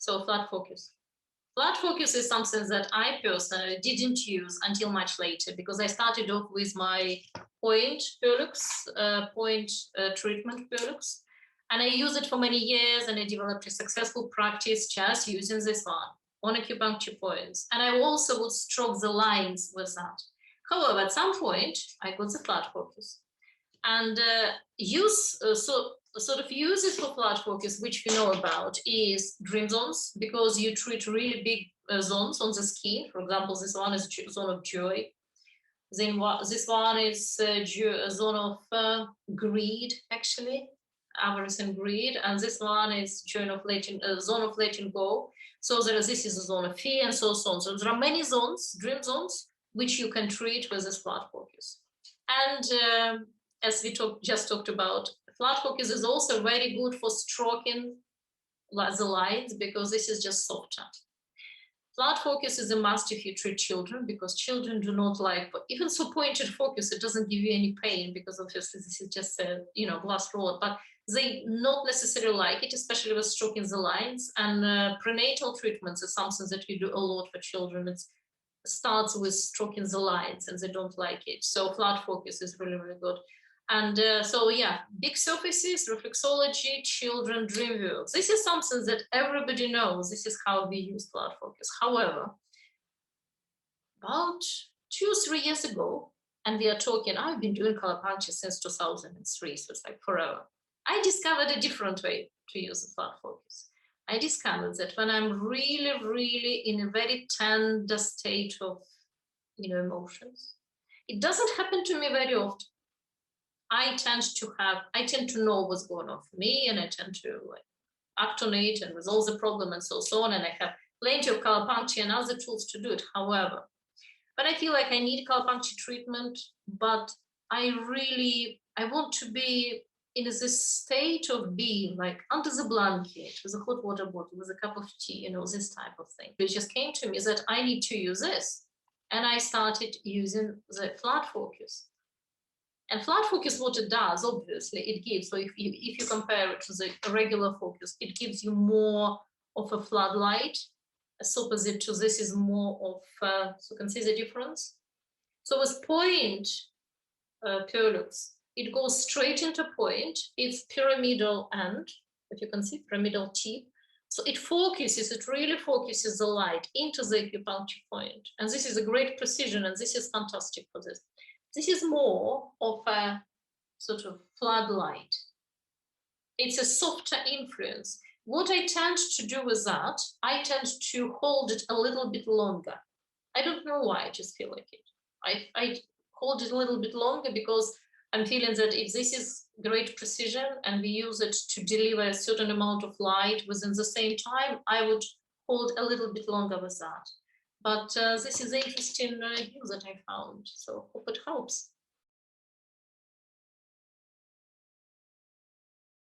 So flat focus. Flat focus is something that I personally didn't use until much later, because I started off with my point Perlux, treatment Perlux, and I used it for many years, and I developed a successful practice just using this one on acupuncture points. And I also would stroke the lines with that. However, at some point, I got the flat focus, and sort of uses for flat focus, which we know about, is dream zones, because you treat really big zones on the skin. For example, this one is zone of joy. Then this one is a zone of greed, actually, avarice and greed. And this one is zone of letting go. So this is a zone of fear, and so on. So there are many zones, dream zones, which you can treat with this flat focus. And as we just talked about, flat focus is also very good for stroking the lines, because this is just softer. Flat focus is a must if you treat children, because children do not like, even so pointed focus, it doesn't give you any pain, because obviously this is just a glass rod, but they not necessarily like it, especially with stroking the lines. And prenatal treatments is something that we do a lot for children. It starts with stroking the lines, and they don't like it. So flat focus is really, really good. And so, yeah, big surfaces, reflexology, children, dream view. This is something that everybody knows. This is how we use flat focus. However, about 2-3 years ago, and we are talking, I've been doing Colourpuncture since 2003, so it's like forever. I discovered a different way to use the flat focus. I discovered that when I'm really, really in a very tender state of, emotions, it doesn't happen to me very often. I tend to know what's going on for me, and I tend to act on it and resolve the problem and so on. And I have plenty of Colourpuncture and other tools to do it. However, but I feel like I need Colourpuncture treatment, but I want to be in this state of being like under the blanket with a hot water bottle, with a cup of tea, this type of thing. It just came to me that I need to use this. And I started using the flat focus. And flat focus, what it does, obviously, it gives, so if you compare it to the regular focus, it gives you more of a floodlight, as opposite to this is more of, so you can see the difference. So with point Perlux, it goes straight into point. It's pyramidal end, if you can see, pyramidal tip. So it really focuses the light into the acupuncture point. And this is a great precision, and this is fantastic for this. This is more of a sort of floodlight. It's a softer influence. What I tend to do with that, I tend to hold it a little bit longer. I don't know why, I just feel like it. I hold it a little bit longer because I'm feeling that if this is great precision and we use it to deliver a certain amount of light within the same time, I would hold a little bit longer with that. But this is an interesting use that I found, so hope it helps.